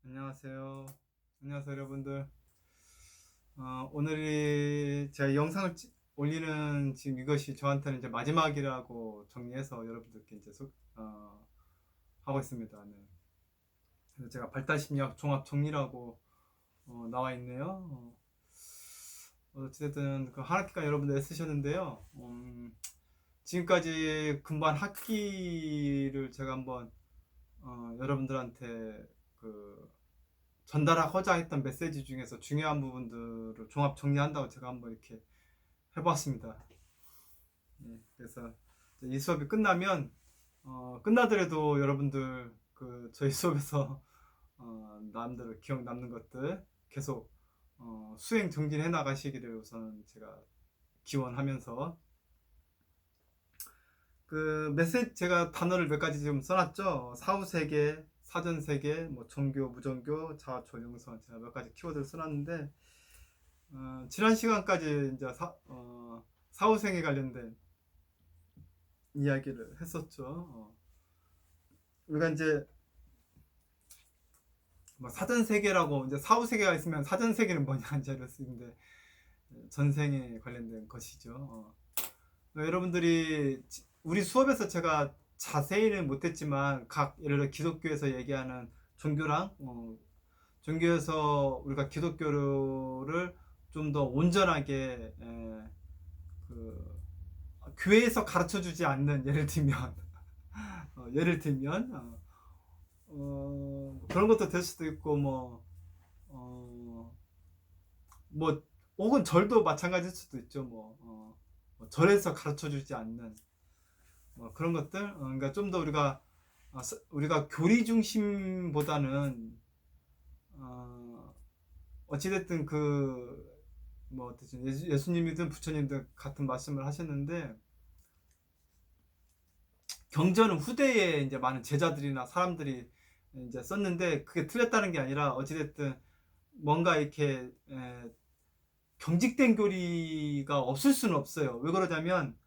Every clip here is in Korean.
안녕하세요. 안녕하세요, 여러분들. 오늘이 제가 영상을 올리는 지금 이것이 저한테는 이제 마지막이라고 정리해서 여러분들께 이제 하고 있습니다. 네. 그래서 제가 발달심리학 종합 정리라고 나와 있네요. 어쨌든 그 한 학기간 여러분들 애쓰셨는데요. 지금까지 금반 학기를 제가 한번 여러분들한테 그 전달하고자 했던 메시지 중에서 중요한 부분들을 종합 정리한다고 제가 한번 이렇게 해봤습니다. 예, 그래서 이 수업이 끝나면 끝나더라도 여러분들 그 저희 수업에서 남들 기억 남는 것들 계속 수행 정진해 나가시기를 우선 제가 기원하면서 그 메시지 제가 단어를 몇 가지 좀 써놨죠. 사후세계, 사전세계, 뭐 종교, 무종교, 자아조정선 제가 몇 가지 키워드를 써놨는데 지난 시간까지 이제 사후생에 관련된 이야기를 했었죠. 우리가 이제 뭐 사전세계라고 이제 사후세계가 있으면 사전세계는 뭐냐 이제 이랬는데 전생에 관련된 것이죠. 여러분들이 우리 수업에서 제가 자세히는 못했지만 각 예를 들어 기독교에서 얘기하는 종교랑 종교에서 우리가 기독교를 좀 더 온전하게 그 교회에서 가르쳐 주지 않는 그런 것도 될 수도 있고 어, 뭐 혹은 절도 마찬가지일 수도 있죠. 뭐 절에서 가르쳐 주지 않는 뭐 그런 것들 그러니까 좀 더 우리가 교리 중심보다는 어찌됐든 뭐 예수님이든 부처님든 같은 말씀을 하셨는데 경전은 후대에 이제 많은 제자들이나 사람들이 이제 썼는데 그게 틀렸다는 게 아니라 어찌됐든 뭔가 이렇게 경직된 교리가 없을 수는 없어요. 왜 그러냐면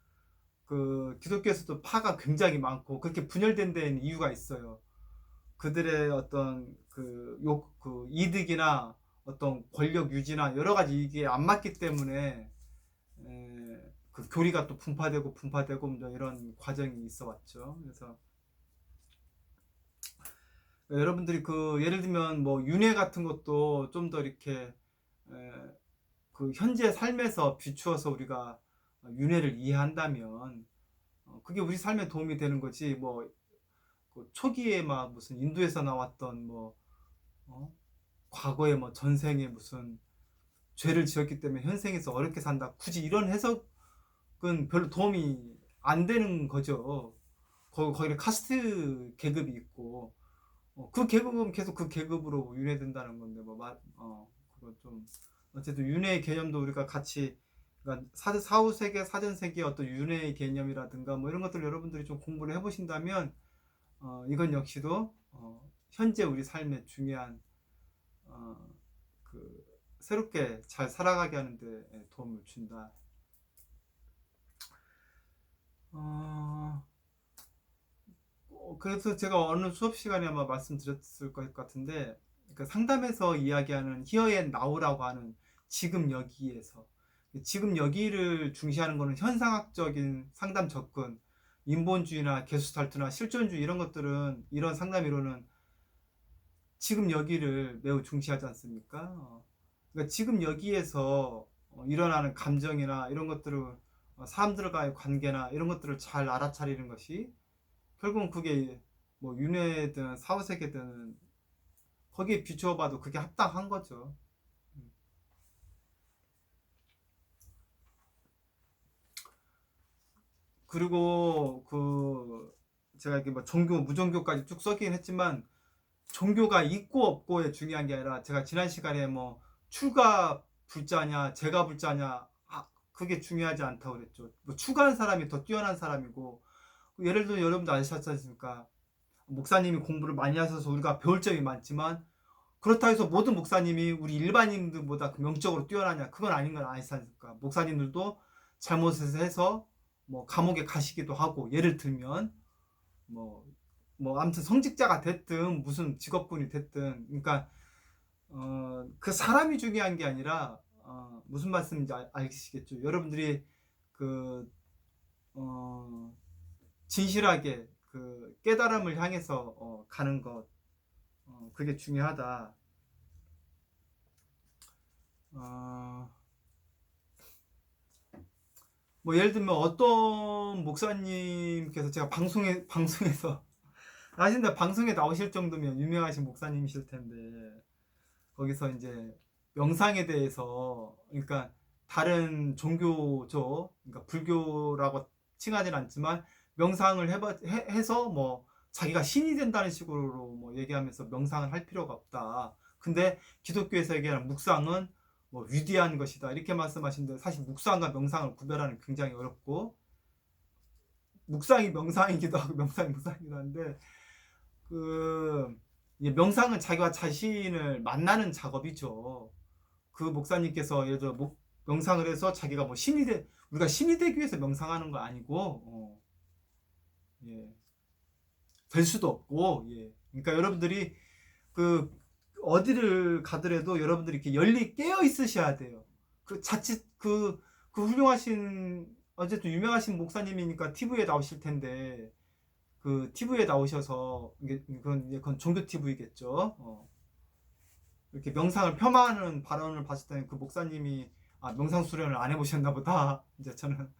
그 기독교에서도 파가 굉장히 많고 그렇게 분열된 데는 이유가 있어요. 그들의 어떤 그 이득이나 어떤 권력 유지나 여러 가지 이게 안 맞기 때문에 그 교리가 또 분파되고 이런 과정이 있어 왔죠. 그래서 여러분들이 그 예를 들면 뭐 윤회 같은 것도 좀 더 이렇게 그 현재 삶에서 비추어서 우리가 윤회를 이해한다면 그게 우리 삶에 도움이 되는 거지. 그 초기에 막 무슨 인도에서 나왔던 어? 과거에 뭐 전생에 무슨 죄를 지었기 때문에 현생에서 어렵게 산다. 굳이 이런 해석은 별로 도움이 안 되는 거죠. 거기에 카스트 계급이 있고 그 계급은 계속 그 계급으로 윤회된다는 건데 그거 좀 어쨌든 윤회의 개념도 우리가 같이 그러니까 사후 세계, 사전 세계 어떤 윤회의 개념이라든가 뭐 이런 것들 여러분들이 좀 공부를 해보신다면 이건 역시도 현재 우리 삶에 중요한 어, 그 새롭게 잘 살아가게 하는데 도움을 준다. 어, 그래서 제가 어느 수업 시간에 아마 말씀드렸을 것 같은데 그 상담에서 이야기하는 히어 앤 나우라고 하는 지금 여기에서 지금 여기를 중시하는 것은 현상학적인 상담 접근 인본주의나 게슈탈트나 실존주의 이런 것들은 이런 상담 이론은 지금 여기를 매우 중시하지 않습니까? 그러니까 지금 여기에서 일어나는 감정이나 이런 것들을 사람들과의 관계나 이런 것들을 잘 알아차리는 것이 결국은 그게 뭐 윤회든 사후세계든 거기에 비추어 봐도 그게 합당한 거죠. 그리고 제가 이렇게 뭐 종교 무종교까지 쭉 써긴 했지만 종교가 있고 없고에 중요한 게 아니라 제가 지난 시간에 뭐 출가 불자냐 재가 불자냐 그게 중요하지 않다고 그랬죠. 뭐 출가한 사람이 더 뛰어난 사람이고 예를 들어 여러분도 아시지 않습니까? 목사님이 공부를 많이 하셔서 우리가 배울 점이 많지만 그렇다 해서 모든 목사님이 우리 일반인들보다 명적으로 뛰어나냐 그건 아닌 건 아니지 않습니까? 목사님들도 잘못을 해서 뭐 감옥에 가시기도 하고 예를 들면 뭐 뭐 아무튼 성직자가 됐든 무슨 직업군이 됐든, 그러니까 그 사람이 중요한 게 아니라, 무슨 말씀인지 아시겠죠? 여러분들이 그 진실하게 그 깨달음을 향해서 가는 것, 그게 중요하다. 뭐 예를 들면 어떤 목사님께서, 제가 방송에서 아신다, 방송에 나오실 정도면 유명하신 목사님이실 텐데, 거기서 이제 명상에 대해서, 그러니까 다른 종교죠, 그러니까 불교라고 칭하진 않지만 명상을 해서 뭐 자기가 신이 된다는 식으로 뭐 얘기하면서 명상을 할 필요가 없다. 근데 기독교에서 얘기하는 묵상은 뭐 위대한 것이다, 이렇게 말씀하시는데, 사실 묵상과 명상을 구별하는 굉장히 어렵고, 묵상이 명상이기도 하고 명상이 묵상이기도 한데, 그 명상은 자기와 자신을 만나는 작업이죠. 그 목사님께서 예를 들어 명상을 해서 자기가 뭐 우리가 신이 되기 위해서 명상하는 거 아니고, 예, 될 수도 없고, 예. 그러니까 여러분들이 그 어디를 가더라도 여러분들이 이렇게 깨어 있으셔야 돼요. 그 자칫 그 훌륭하신, 어쨌든 유명하신 목사님이니까 TV에 나오실 텐데, 그 TV에 나오셔서, 그건 종교 TV겠죠. 이렇게 명상을 폄하하는 발언을 봤을 때는 그 목사님이 명상 수련을 안 해보셨나 보다. 이제 저는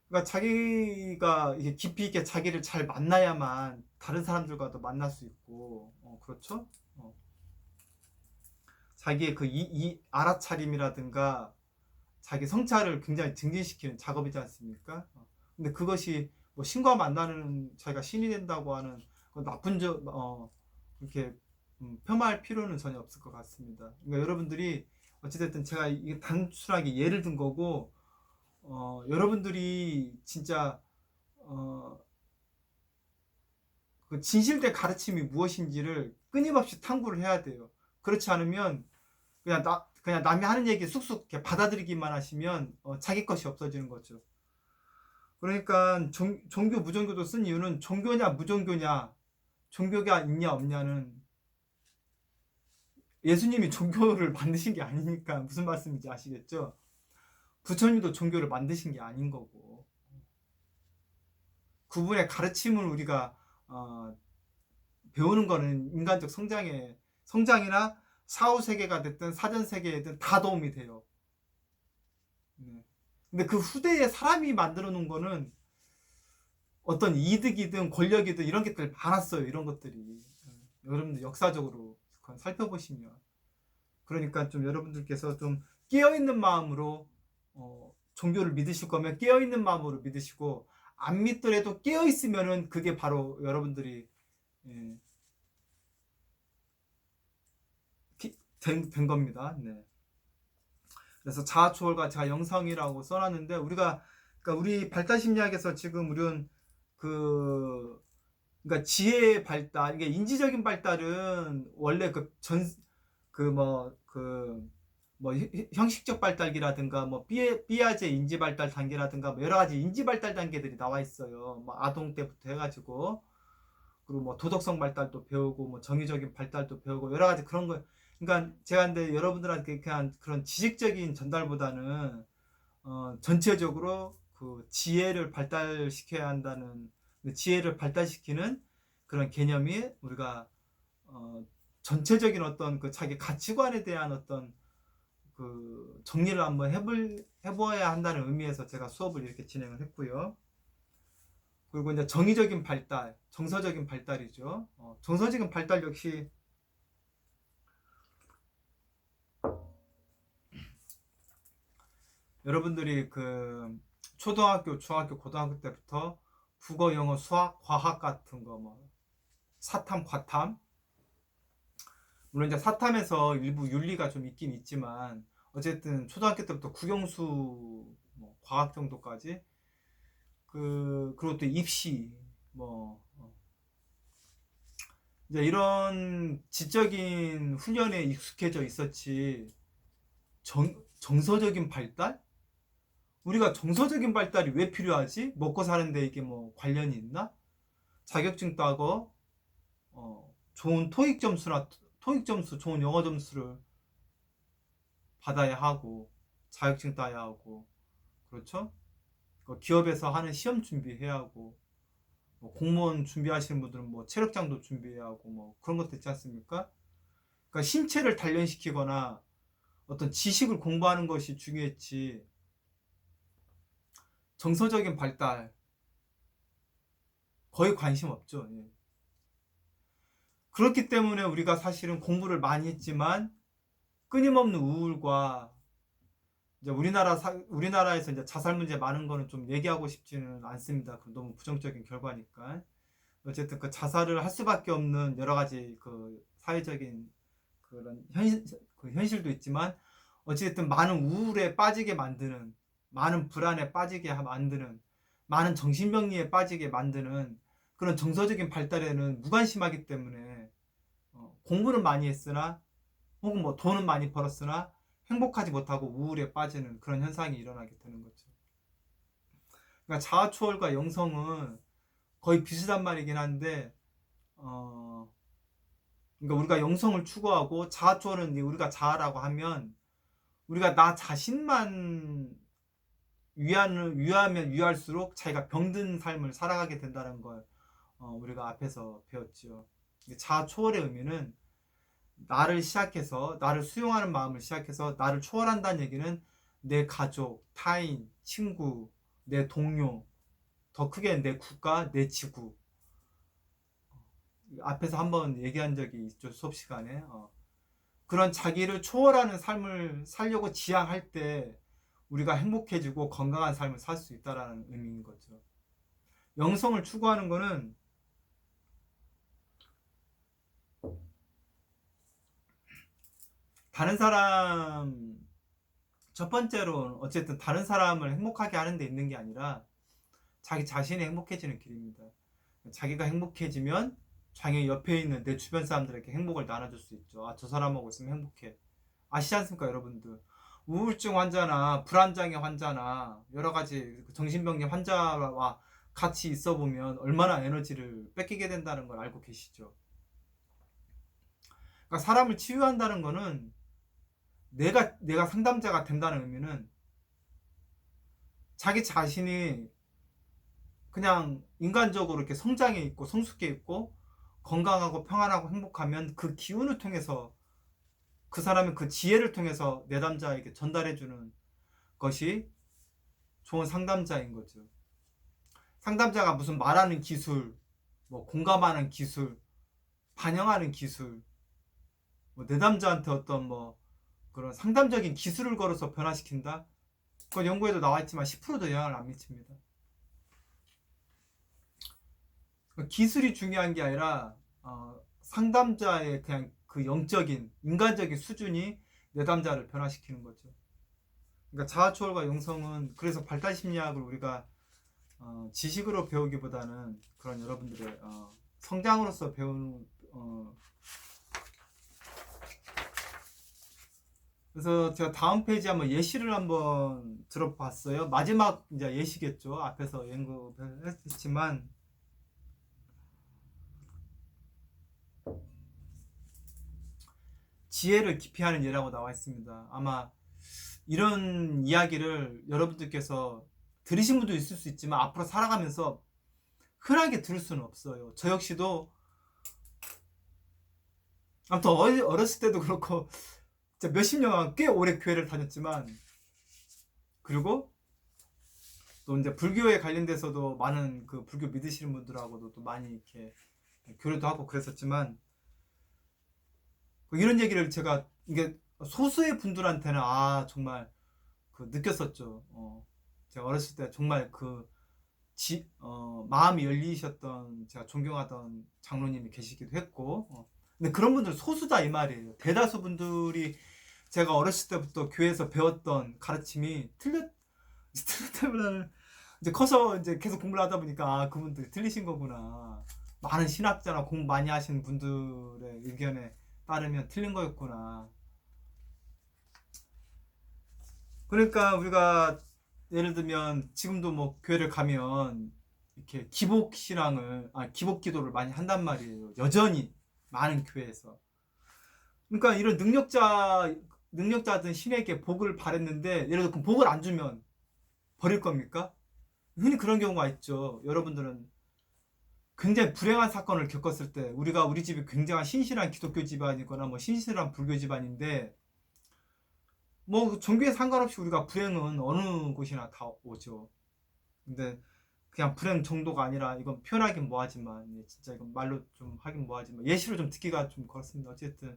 그러니까 자기가 이게 깊이 있게 자기를 잘 만나야만 다른 사람들과도 만날 수 있고, 그렇죠? 자기의 그 이 알아차림이라든가 자기 성찰을 굉장히 증진시키는 작업이지 않습니까? 근데 그것이 뭐 신과 만나는, 자기가 신이 된다고 하는 나쁜 그렇게 폄하할 필요는 전혀 없을 것 같습니다. 그러니까 여러분들이 어찌됐든 제가 이게 단순하게 예를 든 거고, 여러분들이 진짜 그 진실된 가르침이 무엇인지를 끊임없이 탐구를 해야 돼요. 그렇지 않으면 그냥 남이 하는 얘기 쑥쑥 받아들이기만 하시면 자기 것이 없어지는 거죠. 그러니까 종교 무종교도 쓴 이유는, 종교냐 무종교냐, 종교가 있냐 없냐는 예수님이 종교를 만드신 게 아니니까, 무슨 말씀인지 아시겠죠? 부처님도 종교를 만드신 게 아닌 거고, 그분의 가르침을 우리가 배우는 거는 인간적 성장이나 사후세계가 됐든 사전세계든 다 도움이 돼요. 네. 근데 그 후대에 사람이 만들어 놓은 거는 어떤 이득이든 권력이든 이런 것들 많았어요. 이런 것들이. 여러분들 역사적으로 살펴보시면. 그러니까 좀 여러분들께서 좀 깨어있는 마음으로 종교를 믿으실 거면 깨어있는 마음으로 믿으시고, 안 믿더라도 깨어있으면은 그게 바로 여러분들이 예, 된 겁니다. 네. 그래서 자아초월과 자영성이라고 써놨는데, 그러니까 우리 발달심리학에서 지금 우리는 그러니까 지혜의 발달, 이게 인지적인 발달은 원래 뭐 형식적 발달기라든가 뭐 삐아제 인지 발달 단계라든가 뭐 여러 가지 인지 발달 단계들이 나와 있어요. 뭐 아동 때부터 해가지고, 그리고 뭐 도덕성 발달도 배우고 뭐 정의적인 발달도 배우고 여러 가지 그런 거. 그러니까 제가 근데 여러분들한테 그냥 그런 지식적인 전달보다는 전체적으로 그 지혜를 발달시켜야 한다는, 그 지혜를 발달시키는 그런 개념이, 우리가 전체적인 어떤 그 자기 가치관에 대한 어떤 그 정리를 한번 해보아야 한다는 의미에서 제가 수업을 이렇게 진행을 했고요. 그리고 이제 정의적인 발달, 정서적인 발달이죠. 정서적인 발달 역시 여러분들이 그 초등학교, 중학교, 고등학교 때부터 국어, 영어, 수학, 과학 같은 거, 뭐 사탐, 과탐, 물론 이제 사탐에서 일부 윤리가 좀 있긴 있지만, 어쨌든 초등학교 때부터 국영수, 뭐 과학 정도까지, 그리고 또 입시, 뭐 이제 이런 지적인 훈련에 익숙해져 있었지, 정서적인 발달? 우리가 정서적인 발달이 왜 필요하지? 먹고 사는데 이게 뭐 관련이 있나? 자격증 따고 좋은 토익 점수나 토익 점수, 좋은 영어 점수를 받아야 하고 자격증 따야 하고 그렇죠? 기업에서 하는 시험 준비해야 하고 공무원 준비하시는 분들은 뭐 체력장도 준비해야 하고 뭐 그런 것도 있지 않습니까? 그러니까 신체를 단련시키거나 어떤 지식을 공부하는 것이 중요했지 정서적인 발달 거의 관심 없죠. 예. 그렇기 때문에 우리가 사실은 공부를 많이 했지만 끊임없는 우울과 이제 우리나라에서 이제 자살 문제 많은 거는 좀 얘기하고 싶지는 않습니다. 그 너무 부정적인 결과니까. 어쨌든 그 자살을 할 수밖에 없는 여러 가지 그 사회적인 그런 그 현실도 있지만 어쨌든 많은 우울에 빠지게 만드는 많은 불안에 빠지게 만드는 많은 정신병리에 빠지게 만드는 그런 정서적인 발달에는 무관심하기 때문에 공부는 많이 했으나 혹은 뭐 돈은 많이 벌었으나 행복하지 못하고 우울에 빠지는 그런 현상이 일어나게 되는 거죠. 그러니까 자아초월과 영성은 거의 비슷한 말이긴 한데 그러니까 우리가 영성을 추구하고 자아초월은 우리가 자아라고 하면 우리가 나 자신만 위하면 위할수록 자기가 병든 삶을 살아가게 된다는 걸 우리가 앞에서 배웠죠. 자아 초월의 의미는 나를 시작해서 나를 수용하는 마음을 시작해서 나를 초월한다는 얘기는 내 가족, 타인, 친구, 내 동료, 더 크게 내 국가, 내 지구. 앞에서 한번 얘기한 적이 있죠. 수업 시간에. 그런 자기를 초월하는 삶을 살려고 지향할 때 우리가 행복해지고 건강한 삶을 살 수 있다는 의미인 거죠. 영성을 추구하는 거는 다른 사람 첫 번째로 어쨌든 다른 사람을 행복하게 하는 데 있는 게 아니라 자기 자신이 행복해지는 길입니다. 자기가 행복해지면 자기 옆에 있는 내 주변 사람들에게 행복을 나눠줄 수 있죠. 아, 저 사람하고 있으면 행복해. 아시지 않습니까, 여러분들? 우울증 환자나 불안장애 환자나 여러 가지 정신병리 환자와 같이 있어 보면 얼마나 에너지를 뺏기게 된다는 걸 알고 계시죠. 그러니까 사람을 치유한다는 거는 내가 상담자가 된다는 의미는 자기 자신이 그냥 인간적으로 이렇게 성장해 있고 성숙해 있고 건강하고 평안하고 행복하면 그 기운을 통해서 그 사람의 그 지혜를 통해서 내담자에게 전달해주는 것이 좋은 상담자인 거죠. 상담자가 무슨 말하는 기술, 뭐 공감하는 기술, 반영하는 기술, 뭐 내담자한테 어떤 뭐 그런 상담적인 기술을 걸어서 변화시킨다? 그건 연구에도 나와 있지만 10%도 영향을 안 미칩니다. 기술이 중요한 게 아니라 상담자의 그냥 그 영적인 인간적인 수준이 내담자를 변화시키는 거죠. 그러니까 자아초월과 영성은 그래서 발달심리학을 우리가 지식으로 배우기보다는 그런 여러분들의 성장으로서 배우는 그래서 제가 다음 페이지 한번 예시를 한번 들어봤어요. 마지막 이제 예시겠죠. 앞에서 연구했지만 지혜를 기피하는 예라고 나와 있습니다. 아마 이런 이야기를 여러분들께서 들으신 분도 있을 수 있지만 앞으로 살아가면서 흔하게 들을 수는 없어요. 저 역시도 아무튼 어렸을 때도 그렇고 몇십 년간 꽤 오래 교회를 다녔지만 그리고 또 이제 불교에 관련돼서도 많은 그 불교 믿으시는 분들하고도 또 많이 이렇게 교류도 하고 그랬었지만 이런 얘기를 제가 이게 소수의 분들한테는 정말 그 느꼈었죠. 제가 어렸을 때 정말 그 마음이 열리셨던 제가 존경하던 장로님이 계시기도 했고 근데 그런 분들 소수다 이 말이에요. 대다수 분들이 제가 어렸을 때부터 교회에서 배웠던 가르침이 틀렸다기보다는 이제 커서 이제 계속 공부를 하다 보니까 그분들이 틀리신 거구나. 많은 신학자나 공부 많이 하시는 분들의 의견에 따르면 틀린 거였구나. 그러니까 우리가 예를 들면 지금도 뭐 교회를 가면 이렇게 기복 기도를 많이 한단 말이에요. 여전히 많은 교회에서. 그러니까 이런 능력자든 신에게 복을 바랬는데 예를 들어 그 복을 안 주면 버릴 겁니까? 흔히 그런 경우가 있죠. 여러분들은 굉장히 불행한 사건을 겪었을 때 우리 집이 굉장히 신실한 기독교 집안이거나 뭐 신실한 불교 집안인데 뭐 종교에 상관없이 우리가 불행은 어느 곳이나 다 오죠. 근데 그냥 불행 정도가 아니라 이건 표현하긴 뭐하지만 진짜 이건 말로 좀 하긴 뭐하지만 예시로 좀 듣기가 좀 그렇습니다. 어쨌든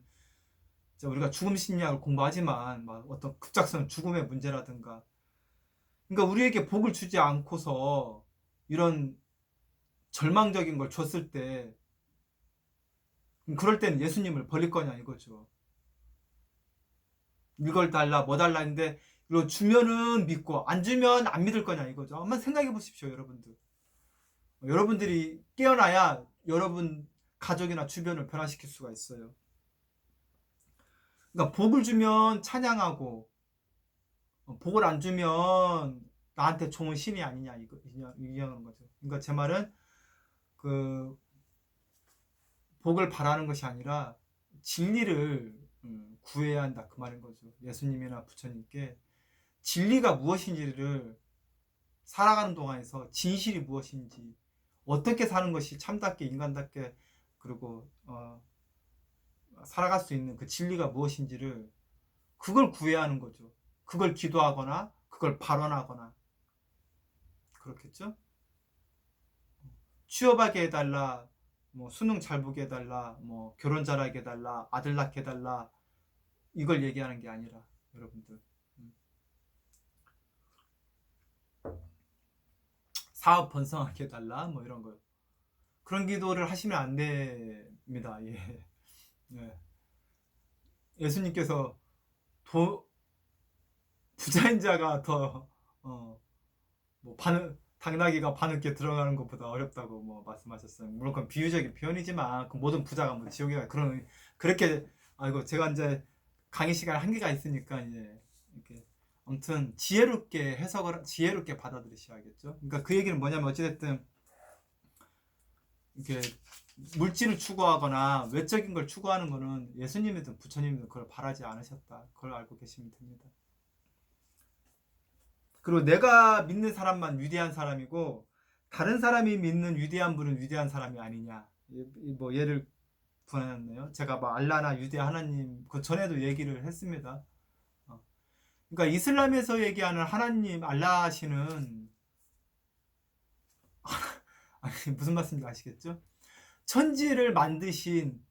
우리가 죽음 심리학을 공부하지만 막 어떤 급작스러운 죽음의 문제라든가 그러니까 우리에게 복을 주지 않고서 이런 절망적인 걸 줬을 때 그럴 때는 예수님을 버릴 거냐 이거죠. 이걸 달라 뭐 달라 했는데 이거 주면은 믿고 안 주면 안 믿을 거냐 이거죠. 한번 생각해 보십시오 여러분들. 여러분들이 깨어나야 여러분 가족이나 주변을 변화시킬 수가 있어요. 그러니까 복을 주면 찬양하고 복을 안 주면 나한테 좋은 신이 아니냐 이런 거죠. 그러니까 제 말은 그 복을 바라는 것이 아니라 진리를 구해야 한다 그 말인 거죠. 예수님이나 부처님께 진리가 무엇인지를 살아가는 동안에서 진실이 무엇인지 어떻게 사는 것이 참답게 인간답게 그리고 살아갈 수 있는 그 진리가 무엇인지를 그걸 구해야 하는 거죠. 그걸 기도하거나 그걸 발언하거나 그렇겠죠? 취업하게 해달라, 뭐 수능 잘 보게 해달라, 뭐 결혼 잘하게 해달라, 아들 낳게 해달라 이걸 얘기하는 게 아니라 여러분들 사업 번성하게 해달라 뭐 이런 거 그런 기도를 하시면 안 됩니다. 예. 네. 예수님께서 부자인 자가 더 뭐 당나귀가 바늘게 들어가는 것보다 어렵다고 뭐 말씀하셨어요. 물론 그건 비유적인 표현이지만 그 모든 부자가 뭐 지옥에 가 그렇게 아이고 제가 이제 강의 시간 한계가 있으니까 이제 이렇게 아무튼 지혜롭게 받아들이셔야겠죠. 그러니까 그 얘기는 뭐냐면 어찌됐든 이렇게 물질을 추구하거나 외적인 걸 추구하는 거는 예수님이든 부처님이든 그걸 바라지 않으셨다. 그걸 알고 계시면 됩니다. 그리고 내가 믿는 사람만 위대한 사람이고 다른 사람이 믿는 위대한 분은 위대한 사람이 아니냐. 뭐 예를 들었네요. 제가 뭐 알라나 유대 하나님 그 전에도 얘기를 했습니다. 그러니까 이슬람에서 얘기하는 하나님 알라시는 아니, 무슨 말씀인지 아시겠죠? 천지를 만드신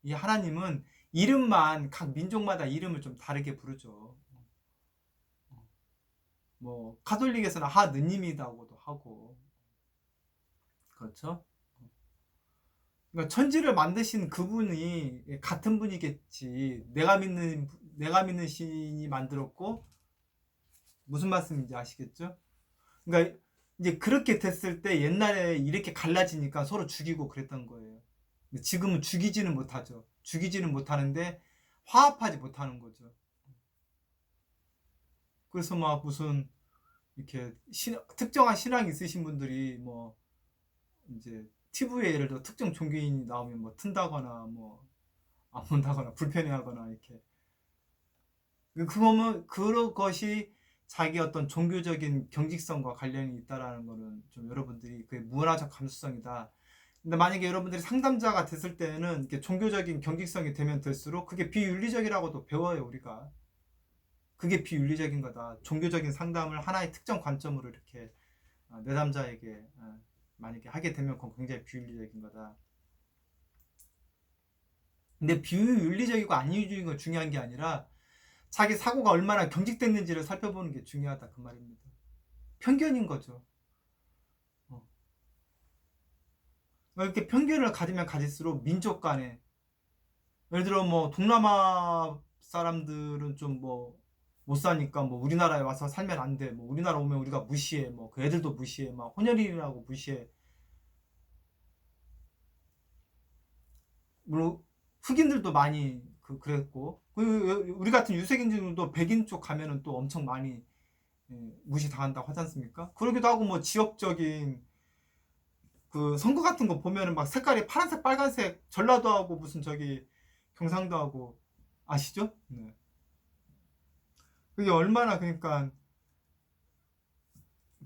이 하나님은 이름만 각 민족마다 이름을 좀 다르게 부르죠. 뭐 가톨릭에서는 하느님이라고도 하고 그렇죠? 그러니까 천지를 만드신 그분이 같은 분이겠지. 내가 믿는 신이 만들었고 무슨 말씀인지 아시겠죠? 그러니까 이제 그렇게 됐을 때 옛날에 이렇게 갈라지니까 서로 죽이고 그랬던 거예요. 근데 지금은 죽이지는 못하죠. 죽이지는 못하는데 화합하지 못하는 거죠. 그래서 막 무슨 이렇게 특정한 신앙이 있으신 분들이 뭐 이제 TV에 예를 들어 특정 종교인이 나오면 뭐 튼다거나 뭐 안 본다거나 불편해하거나 이렇게 그런 것이 자기 어떤 종교적인 경직성과 관련이 있다라는 거는 좀 여러분들이 그게 문화적 감수성이다. 근데 만약에 여러분들이 상담자가 됐을 때는 이렇게 종교적인 경직성이 되면 될수록 그게 비윤리적이라고도 배워요 우리가. 그게 비윤리적인 거다. 종교적인 상담을 하나의 특정 관점으로 이렇게 내담자에게 만약에 하게 되면 그건 굉장히 비윤리적인 거다. 근데 비윤리적이고 안 윤리적인 건 중요한 게 아니라 자기 사고가 얼마나 경직됐는지를 살펴보는 게 중요하다 그 말입니다. 편견인 거죠. 이렇게 편견을 가지면 가질수록 민족 간에 예를 들어 뭐 동남아 사람들은 좀 뭐 못 사니까 뭐 우리나라에 와서 살면 안 돼. 뭐 우리나라 오면 우리가 무시해. 뭐 그 애들도 무시해. 막 혼혈이라고 무시해. 물론 흑인들도 많이 그랬고 우리 같은 유색인종도 백인 쪽 가면은 또 엄청 많이 무시당한다고 하지 않습니까? 그러기도 하고 뭐 지역적인 그 선거 같은 거 보면은 막 색깔이 파란색, 빨간색, 전라도 하고 무슨 저기 경상도 하고 아시죠? 네. 그게 얼마나 그러니까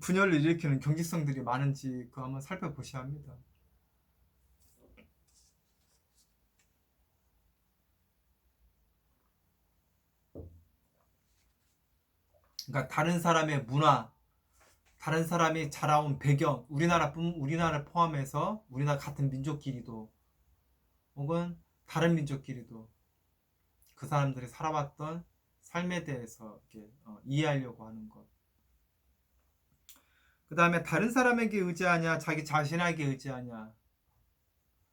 분열을 일으키는 경직성들이 많은지 그거 한번 살펴보셔야 합니다. 그러니까 다른 사람의 문화, 다른 사람이 자라온 배경, 우리나라 포함해서 우리나라 같은 민족끼리도 혹은 다른 민족끼리도 그 사람들이 살아왔던 삶에 대해서 이렇게 이해하려고 하는 것. 그 다음에 다른 사람에게 의지하냐, 자기 자신에게 의지하냐.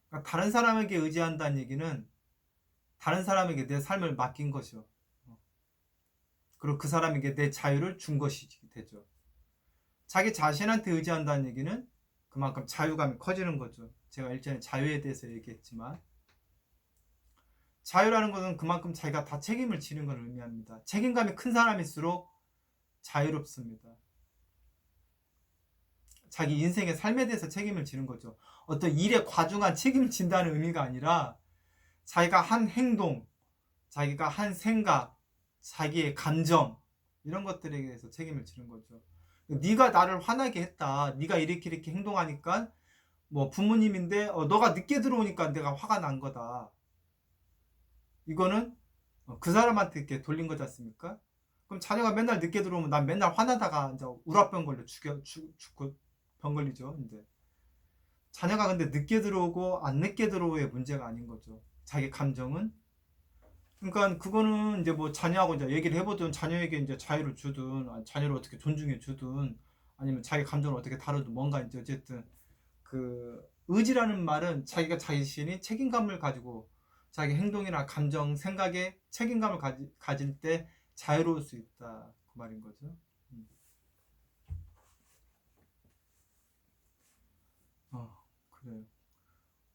그러니까 다른 사람에게 의지한다는 얘기는 다른 사람에게 내 삶을 맡긴 것이요. 그리고 그 사람에게 내 자유를 준 것이 되죠. 자기 자신한테 의지한다는 얘기는 그만큼 자유감이 커지는 거죠. 제가 일전에 자유에 대해서 얘기했지만 자유라는 것은 그만큼 자기가 다 책임을 지는 걸 의미합니다. 책임감이 큰 사람일수록 자유롭습니다. 자기 인생의 삶에 대해서 책임을 지는 거죠. 어떤 일에 과중한 책임을 진다는 의미가 아니라 자기가 한 행동, 자기가 한 생각, 자기의 감정 이런 것들에 대해서 책임을 지는 거죠. 네가 나를 화나게 했다. 네가 이렇게 행동하니까 뭐 부모님인데 너가 늦게 들어오니까 내가 화가 난 거다. 이거는 그 사람한테 이렇게 돌린 거지 않습니까? 그럼 자녀가 맨날 늦게 들어오면 난 맨날 화나다가 이제 우라병 걸려 죽고 병 걸리죠. 이제 자녀가 근데 늦게 들어오고 안 늦게 들어오의 문제가 아닌 거죠. 자기 감정은 그러니까 그거는 이제 뭐 자녀하고 이제 얘기를 해보든 자녀에게 이제 자유를 주든 자녀를 어떻게 존중해 주든 아니면 자기 감정을 어떻게 다루든 뭔가 이제 어쨌든 그 의지라는 말은 자기가 자신이 책임감을 가지고 자기 행동이나 감정, 생각에 책임감을 가질 때 자유로울 수 있다 그 말인 거죠. 그래요.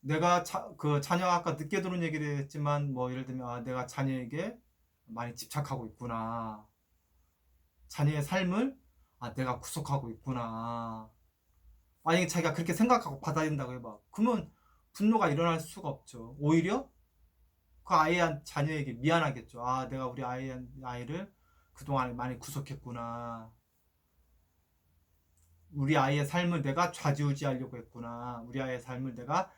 내가 그 자녀가 아까 늦게 들어온 얘기를 했지만 뭐 예를 들면 내가 자녀에게 많이 집착하고 있구나. 자녀의 삶을 내가 구속하고 있구나. 만약에 자기가 그렇게 생각하고 받아들인다고 해봐. 그러면 분노가 일어날 수가 없죠. 오히려 그 자녀에게 미안하겠죠. 내가 우리 아이를 그동안 많이 구속했구나. 우리 아이의 삶을 내가 좌지우지하려고 했구나. 우리 아이의 삶을 내가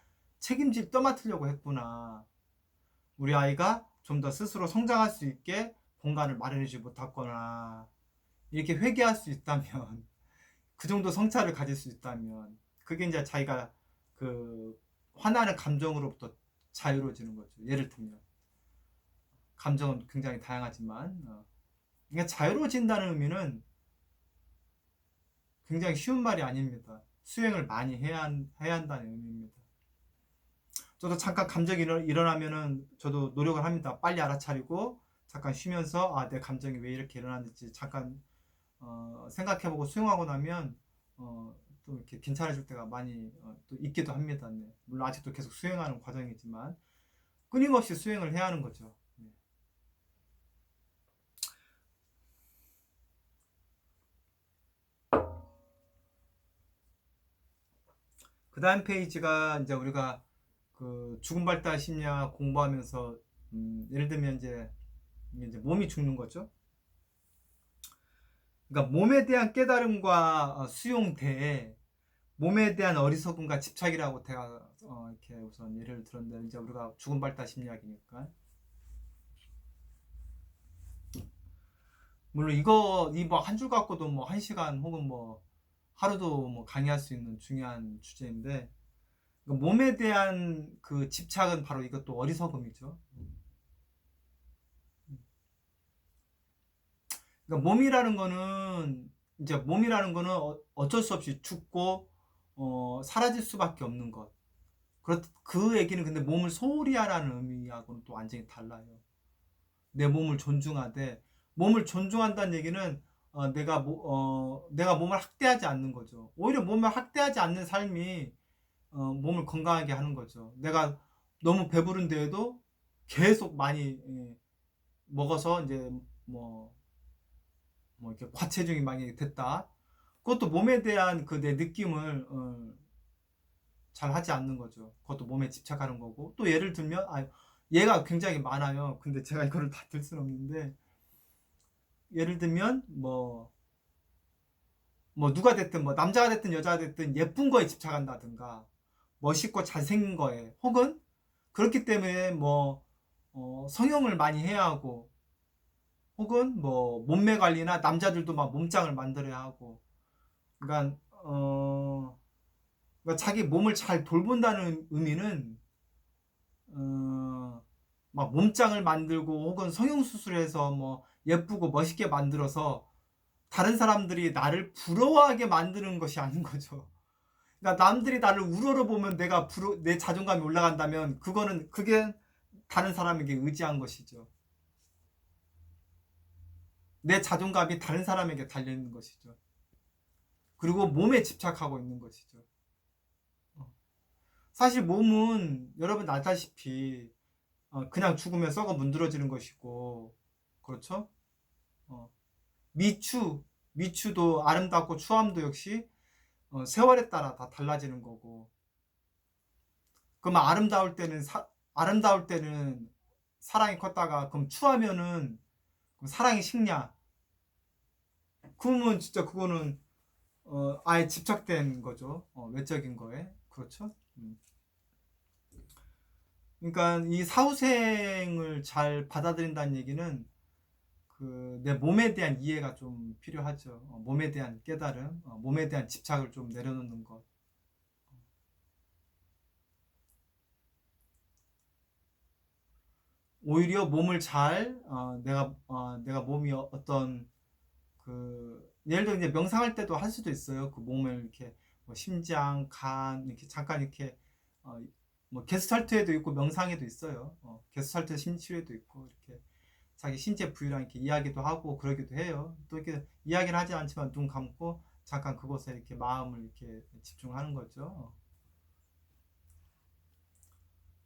떠맡으려고 했구나. 우리 아이가 좀 더 스스로 성장할 수 있게 공간을 마련해주지 못했거나 이렇게 회개할 수 있다면 그 정도 성찰을 가질 수 있다면 그게 이제 자기가 그 화나는 감정으로부터 자유로워지는 거죠. 예를 들면 감정은 굉장히 다양하지만 그러니까 자유로워진다는 의미는 굉장히 쉬운 말이 아닙니다. 수행을 많이 해야 한다는 의미입니다. 저도 잠깐 감정이 일어나면은 저도 노력을 합니다. 빨리 알아차리고 잠깐 쉬면서 내 감정이 왜 이렇게 일어났는지 잠깐 생각해보고 수용하고 나면 또 이렇게 괜찮아질 때가 많이 또 있기도 합니다. 네. 물론 아직도 계속 수행하는 과정이지만 끊임없이 수행을 해야 하는 거죠. 네. 그 다음 페이지가 이제 우리가 그 죽음 발달 심리학 공부하면서 예를 들면 이제 몸이 죽는 거죠. 그러니까 몸에 대한 깨달음과 수용대 몸에 대한 어리석음과 집착이라고 제가 이렇게 우선 예를 들었는데 이제 우리가 죽음 발달 심리학이니까 물론 이 뭐 한 줄 갖고도 뭐 한 시간 혹은 뭐 하루도 뭐 강의할 수 있는 중요한 주제인데 몸에 대한 그 집착은 바로 이것도 어리석음이죠. 그러니까 몸이라는 거는 어쩔 수 없이 죽고 사라질 수밖에 없는 것. 그 얘기는 근데 몸을 소홀히 하라는 의미하고는 또 완전히 달라요. 내 몸을 존중하되 몸을 존중한다는 얘기는 내가 몸을 학대하지 않는 거죠. 오히려 몸을 학대하지 않는 삶이 몸을 건강하게 하는 거죠. 내가 너무 배부른데에도 계속 많이 먹어서 이제 뭐 이렇게 과체중이 많이 됐다. 그것도 몸에 대한 그 내 느낌을 잘 하지 않는 거죠. 그것도 몸에 집착하는 거고. 또 예를 들면 얘가 굉장히 많아요. 근데 제가 이거를 다 들 수는 없는데, 예를 들면 뭐 누가 됐든 뭐 남자가 됐든 여자가 됐든 예쁜 거에 집착한다든가 멋있고 잘생긴 거에, 혹은 그렇기 때문에 성형을 많이 해야 하고, 혹은 뭐 몸매 관리나 남자들도 막 몸짱을 만들어야 하고, 그러니까 그러니까 자기 몸을 잘 돌본다는 의미는 막 몸짱을 만들고 혹은 성형수술해서 뭐 예쁘고 멋있게 만들어서 다른 사람들이 나를 부러워하게 만드는 것이 아닌 거죠. 그러니까 남들이 나를 우러러보면 내 자존감이 올라간다면 그게 다른 사람에게 의지한 것이죠. 내 자존감이 다른 사람에게 달려있는 것이죠. 그리고 몸에 집착하고 있는 것이죠. 사실 몸은 여러분 알다시피 그냥 죽으면 썩어 문드러지는 것이고, 그렇죠? 어, 미추도 아름답고 추함도 역시 세월에 따라 다 달라지는 거고. 그러면 아름다울 때는 사랑이 컸다가, 그럼 추하면은 그럼 사랑이 식냐? 그러면 진짜 그거는 아예 집착된 거죠. 외적인 거에. 그렇죠? 그러니까 이 사후생을 잘 받아들인다는 얘기는 내 몸에 대한 이해가 좀 필요하죠. 몸에 대한 깨달음, 몸에 대한 집착을 좀 내려놓는 것. 오히려 몸을 내가 몸이 어떤 예를 들어 이제 명상할 때도 할 수도 있어요. 그 몸을 이렇게 뭐 심장, 간 이렇게 잠깐 이렇게 어, 뭐 게스탈트에도 있고 명상에도 있어요. 게스탈트 심치료에도 있고 이렇게 자기 신체 부위랑 이렇게 이야기도 하고 그러기도 해요. 또 이렇게 이야기는 하지 않지만 눈 감고 잠깐 그곳에 이렇게 마음을 이렇게 집중하는 거죠.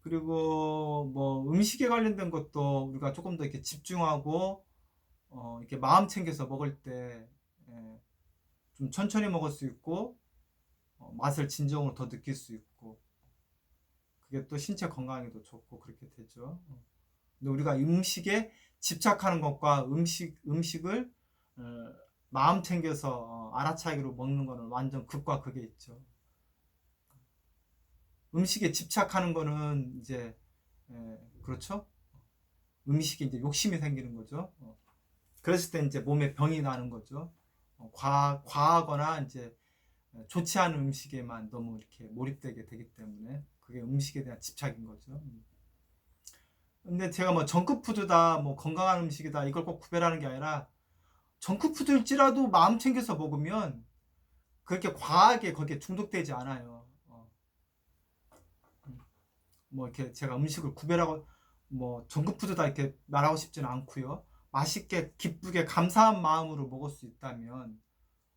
그리고 뭐 음식에 관련된 것도 우리가 조금 더 이렇게 집중하고 이렇게 마음 챙겨서 먹을 때 좀 천천히 먹을 수 있고 맛을 진정으로 더 느낄 수 있고, 그게 또 신체 건강에도 좋고 그렇게 되죠. 근데 우리가 음식에 집착하는 것과 음식을 어, 마음 챙겨서 알아차기로 먹는 거는 완전 극과 극에 있죠. 음식에 집착하는 거는 이제 그렇죠? 음식에 이제 욕심이 생기는 거죠. 그랬을 때 이제 몸에 병이 나는 거죠. 과하거나 이제 좋지 않은 음식에만 너무 이렇게 몰입되게 되기 때문에 그게 음식에 대한 집착인 거죠. 근데 제가 뭐 정크푸드다, 뭐 건강한 음식이다 이걸 꼭 구별하는 게 아니라, 정크푸드일지라도 마음 챙겨서 먹으면 그렇게 과하게 거기에 중독되지 않아요. 뭐 이렇게 제가 음식을 구별하고 뭐 정크푸드다 이렇게 말하고 싶지는 않고요. 맛있게 기쁘게 감사한 마음으로 먹을 수 있다면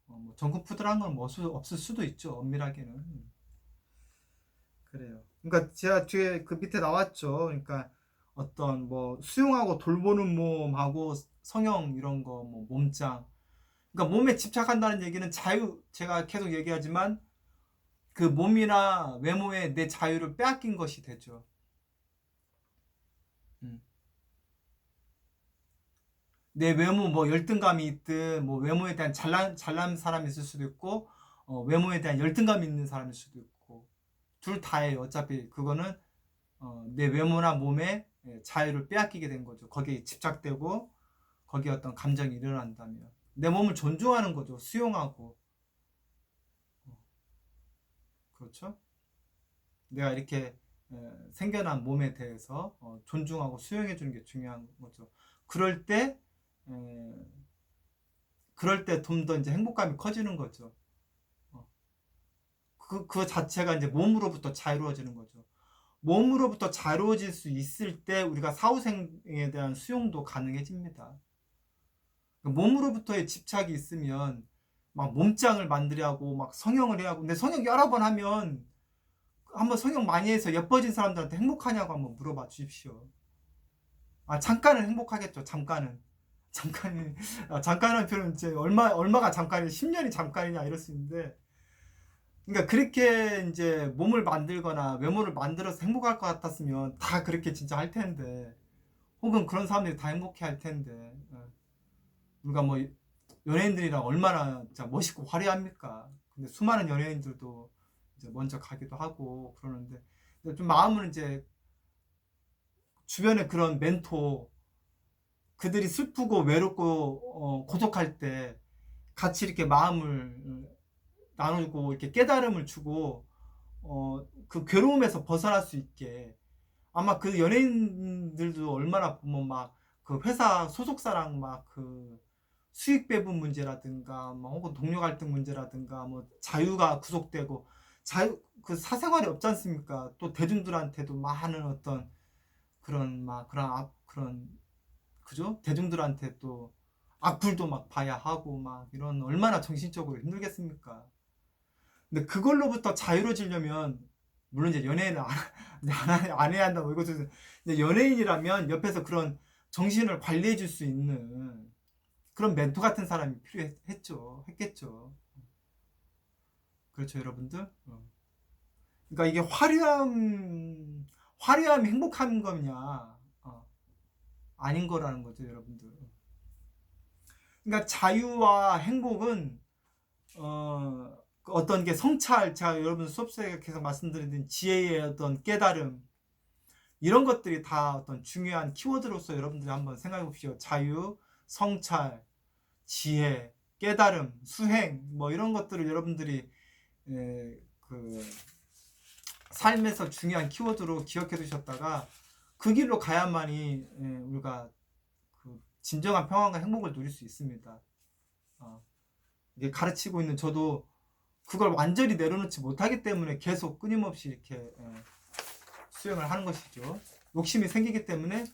뭐 정크푸드라는 건 뭐 없을 수도 있죠. 엄밀하게는. 그래요. 그러니까 제가 뒤에 그 밑에 나왔죠. 그러니까 어떤 뭐 수용하고 돌보는 몸하고 성형 이런 거 뭐 몸짱. 그러니까 몸에 집착한다는 얘기는 제가 계속 얘기하지만 그 몸이나 외모에 내 자유를 빼앗긴 것이 되죠. 음. 내 외모 뭐 열등감이 있든 뭐 외모에 대한 잘난 사람이 있을 수도 있고 외모에 대한 열등감이 있는 사람일 수도 있고 둘 다예요. 어차피 그거는 내 외모나 몸에 자유를 빼앗기게 된 거죠. 거기에 집착되고 거기에 어떤 감정이 일어난다면 내 몸을 존중하는 거죠. 수용하고. 그렇죠? 내가 이렇게 생겨난 몸에 대해서 존중하고 수용해 주는 게 중요한 거죠. 그럴 때 에, 그럴 때 좀 더 이제 행복감이 커지는 거죠. 어, 그 자체가 이제 몸으로부터 자유로워지는 거죠. 몸으로부터 자유로워질 수 있을 때 우리가 사후생에 대한 수용도 가능해집니다. 몸으로부터의 집착이 있으면 막 몸짱을 만들려 하고 막 성형을 해야 하고, 근데 성형 여러 번 하면 한번 성형 많이 해서 예뻐진 사람들한테 행복하냐고 한번 물어봐 주십시오. 잠깐은 행복하겠죠. 잠깐은. 잠깐이라는 표현은 이제 얼마가 잠깐이 10년이 잠깐이냐 이럴 수 있는데, 그러니까 그렇게 이제 몸을 만들거나 외모를 만들어서 행복할 것 같았으면 다 그렇게 진짜 할 텐데, 혹은 그런 사람들이 다 행복해 할 텐데, 우리가 뭐 연예인들이랑 얼마나 진짜 멋있고 화려합니까? 근데 수많은 연예인들도 이제 먼저 가기도 하고 그러는데, 좀 마음은 이제 주변에 그런 멘토, 그들이 슬프고 외롭고 고독할 때 같이 이렇게 마음을 나누고 이렇게 깨달음을 주고 그 괴로움에서 벗어날 수 있게, 아마 그 연예인들도 얼마나 보면 막 그 회사 소속사랑 막 그 수익 배분 문제라든가 뭐 혹은 동료 갈등 문제라든가 뭐 자유가 구속되고, 자유 그 사생활이 없지 않습니까? 또 대중들한테도 많은 어떤 그런 막 그런 그죠? 대중들한테 또 악플도 막 봐야 하고 막 이런, 얼마나 정신적으로 힘들겠습니까? 근데 그걸로부터 자유로워지려면, 물론 이제 연예인은 안 해야 한다고, 이것도 이제 연예인이라면 옆에서 그런 정신을 관리해 줄 수 있는 그런 멘토 같은 사람이 했겠죠. 그렇죠, 여러분들? 그러니까 이게 화려함이 행복한 거냐? 아닌 거라는 거죠, 여러분들. 그러니까 자유와 행복은 어떤 게 성찰, 제가 여러분 수업 시간에 계속 말씀드린 지혜의 어떤 깨달음, 이런 것들이 다 어떤 중요한 키워드로서 여러분들이 한번 생각해 보십시오. 자유, 성찰, 지혜, 깨달음, 수행, 뭐 이런 것들을 여러분들이 그 삶에서 중요한 키워드로 기억해 두셨다가 그 길로 가야만이 우리가 그 진정한 평안과 행복을 누릴 수 있습니다. 이게 가르치고 있는 저도 그걸 완전히 내려놓지 못하기 때문에 계속 끊임없이 이렇게 수행을 하는 것이죠. 욕심이 생기기 때문에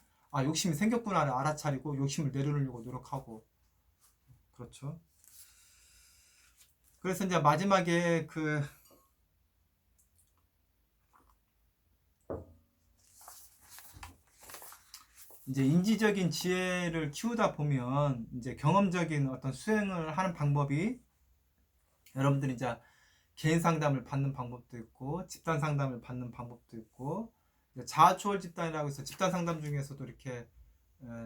욕심이 생겼구나를 알아차리고 욕심을 내려놓으려고 노력하고, 그렇죠. 그래서 이제 마지막에 이제 인지적인 지혜를 키우다 보면 이제 경험적인 어떤 수행을 하는 방법이, 여러분들이 이제 개인 상담을 받는 방법도 있고 집단 상담을 받는 방법도 있고, 자아초월 집단이라고 해서 집단 상담 중에서도 이렇게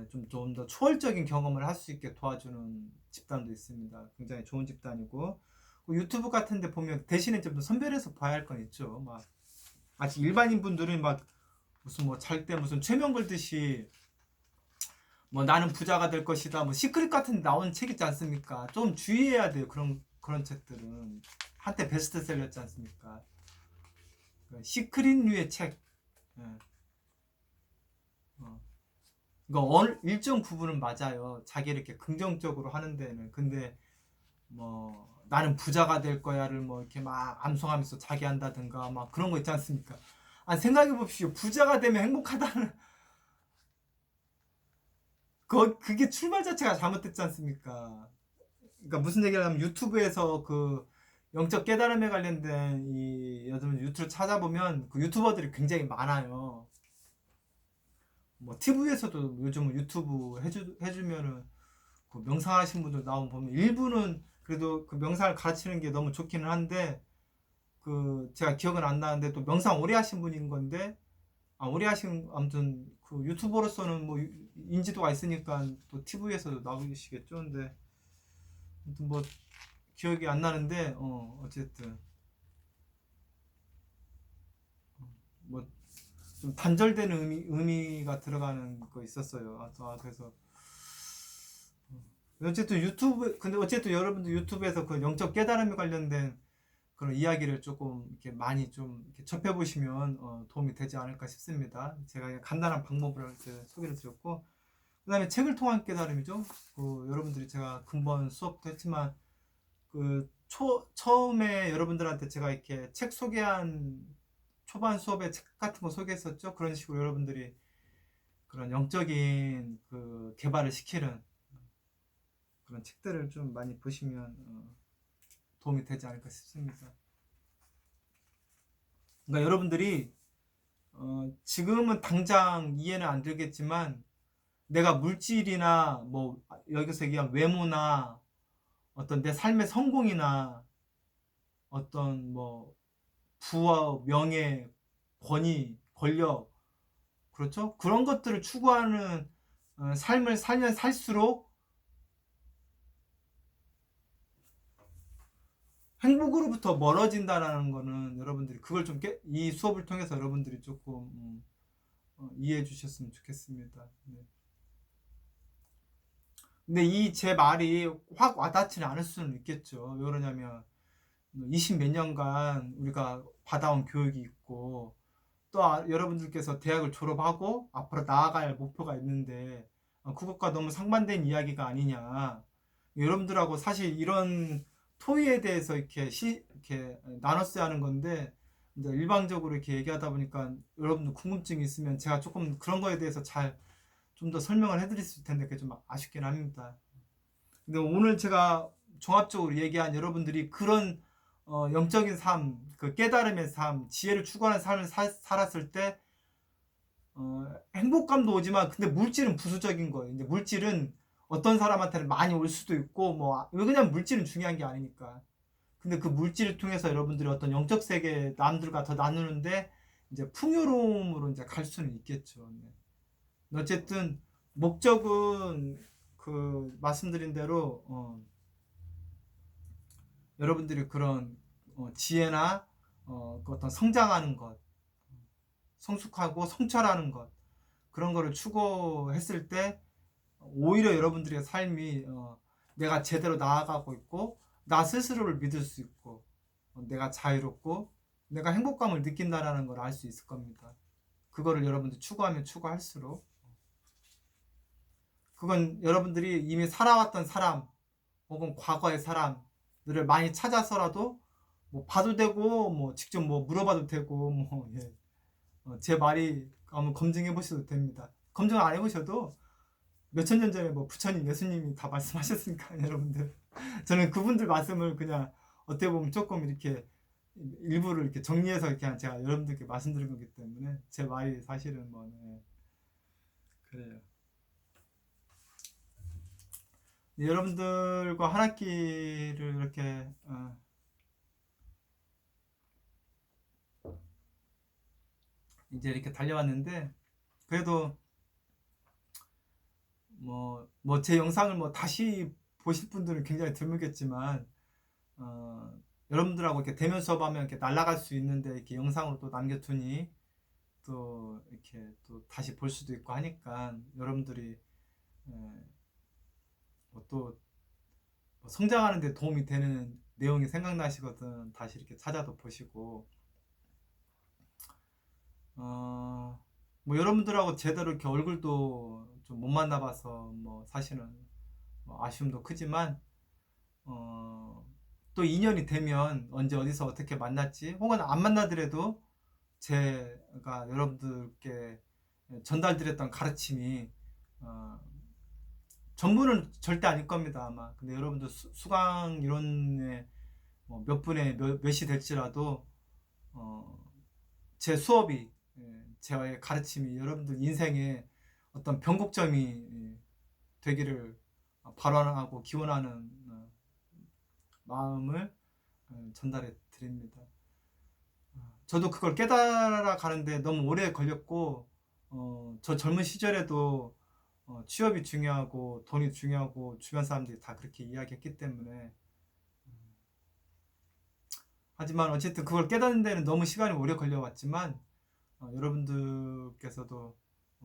좀 더 초월적인 경험을 할 수 있게 도와주는 집단도 있습니다. 굉장히 좋은 집단이고, 유튜브 같은 데 보면 대신에 좀 선별해서 봐야 할 건 있죠. 막 아직 일반인 분들은 막 무슨 뭐 잘 때 무슨 최면 걸듯이 뭐 나는 부자가 될 것이다, 뭐 시크릿 같은 데 나오는 책 있지 않습니까? 좀 주의해야 돼요. 그런 책들은 한때 베스트셀러였지 않습니까? 시크릿류의 책. 예. 그러니까 일정 부분은 맞아요. 자기 이렇게 긍정적으로 하는 데는. 근데 뭐 나는 부자가 될 거야를 뭐 이렇게 막 암송하면서 자기 한다든가 막 그런 거 있지 않습니까? 생각해 봅시오. 부자가 되면 행복하다는 그게 출발 자체가 잘못됐지 않습니까? 그러니까 무슨 얘기를 하면, 유튜브에서 그 영적 깨달음에 관련된 이 요즘 유튜브 찾아보면 그 유튜버들이 굉장히 많아요. 뭐 TV에서도 요즘 유튜브 해주면은 그 명상하신 분들 나오면 보면 일부는 그래도 그 명상을 가르치는 게 너무 좋기는 한데, 그 제가 기억은 안 나는데 또 명상 오래 하신 분인 건데, 오래 하신, 아무튼 그 유튜버로서는 뭐 인지도가 있으니까 또 TV에서도 나오시겠죠. 근데 아무튼 뭐 기억이 안 나는데 어쨌든 뭐 좀 단절되는 의미가 들어가는 거 있었어요. 그래서 어쨌든 근데 어쨌든 여러분들 유튜브에서 그 영적 깨달음에 관련된 그런 이야기를 조금 이렇게 많이 좀 이렇게 접해보시면 도움이 되지 않을까 싶습니다. 제가 그냥 간단한 방법을 이제 소개를 드렸고, 그 다음에 책을 통한 깨달음이죠. 여러분들이 제가 근본 수업도 했지만 처음에 여러분들한테 제가 이렇게 책 소개한 초반 수업에 책 같은 거 소개했었죠. 그런 식으로 여러분들이 그런 영적인 그 개발을 시키는 그런 책들을 좀 많이 보시면 도움이 되지 않을까 싶습니다. 그러니까 여러분들이 지금은 당장 이해는 안 되겠지만, 내가 물질이나 뭐 여기서 얘기한 외모나 어떤 내 삶의 성공이나 어떤 뭐 부와 명예, 권위, 권력, 그렇죠? 그런 것들을 추구하는 삶을 살면 살수록 행복으로부터 멀어진다라는 거는 여러분들이 그걸 좀 이 수업을 통해서 여러분들이 조금 이해해 주셨으면 좋겠습니다. 네. 근데 이 제 말이 확 와닿지는 않을 수는 있겠죠. 왜 그러냐면 20 몇 년간 우리가 받아온 교육이 있고 또 여러분들께서 대학을 졸업하고 앞으로 나아갈 목표가 있는데 그것과 너무 상반된 이야기가 아니냐. 여러분들하고 사실 이런 토의에 대해서 이렇게 나눴어야 하는 건데 이제 일방적으로 이렇게 얘기하다 보니까 여러분들 궁금증이 있으면 제가 조금 그런 거에 대해서 잘 좀 더 설명을 해드릴 수 있을 텐데 그게 좀 아쉽긴 합니다. 근데 오늘 제가 종합적으로 얘기한 여러분들이 그런 영적인 삶, 그 깨달음의 삶, 지혜를 추구하는 삶을 살았을 때 행복감도 오지만 근데 물질은 부수적인 거예요. 이제 물질은 어떤 사람한테는 많이 올 수도 있고 뭐 그냥 물질은 중요한 게 아니니까. 근데 그 물질을 통해서 여러분들이 어떤 영적 세계 남들과 더 나누는데 이제 풍요로움으로 이제 갈 수는 있겠죠. 네. 어쨌든 목적은 그 말씀드린 대로 여러분들이 그런 지혜나 그 어떤 성장하는 것, 성숙하고 성찰하는 것 그런 거를 추구했을 때 오히려 여러분들의 삶이 내가 제대로 나아가고 있고 나 스스로를 믿을 수 있고 내가 자유롭고 내가 행복감을 느낀다라는 걸 알 수 있을 겁니다. 그거를 여러분들 추구하면 추구할수록 그건 여러분들이 이미 살아왔던 사람 혹은 과거의 사람들을 많이 찾아서라도 뭐 봐도 되고 뭐 직접 뭐 물어봐도 되고 뭐 예. 제 말이 한번 검증해 보셔도 됩니다. 검증 안 해보셔도 몇천 년 전에 뭐 부처님, 예수님이 다 말씀하셨으니까 여러분들 저는 그분들 말씀을 그냥 어떻게 보면 조금 이렇게 일부를 이렇게 정리해서 이렇게 제가 여러분들께 말씀드린 거기 때문에 제 말이 사실은 뭐 네. 그래요. 여러분들과 한 학기를 이렇게 이제 이렇게 달려왔는데 그래도 뭐 제 영상을 뭐 다시 보실 분들은 굉장히 드물겠지만 여러분들하고 이렇게 대면 수업하면 이렇게 날아갈 수 있는데 이렇게 영상으로 또 남겨두니 또 이렇게 또 다시 볼 수도 있고 하니까 여러분들이 뭐또 성장하는 데 도움이 되는 내용이 생각나시거든 다시 이렇게 찾아도 보시고 뭐 여러분들하고 제대로 이렇게 얼굴도 좀 못 만나봐서 뭐 사실은 뭐 아쉬움도 크지만 또 인연이 되면 언제 어디서 어떻게 만났지 혹은 안 만나더라도 제가 여러분들께 전달드렸던 가르침이 전부는 절대 아닐 겁니다 아마. 근데 여러분들 수강 이론에 몇 분에 몇이 될지라도 제 수업이 제 가르침이 여러분들 인생에 어떤 변곡점이 되기를 발언하고 기원하는 마음을 전달해 드립니다. 저도 그걸 깨달아 가는데 너무 오래 걸렸고 저 젊은 시절에도 취업이 중요하고 돈이 중요하고 주변 사람들이 다 그렇게 이야기했기 때문에 하지만 어쨌든 그걸 깨닫는 데는 너무 시간이 오래 걸려왔지만 여러분들께서도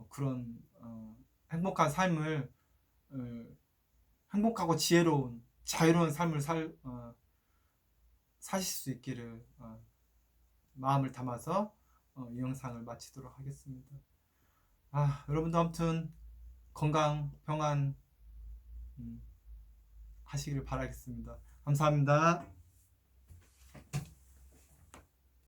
그런 행복한 삶을 행복하고 지혜로운 자유로운 삶을 사실 수 있기를 마음을 담아서 이 영상을 마치도록 하겠습니다. 여러분도 아무튼 건강 평안 하시기를 바라겠습니다. 감사합니다.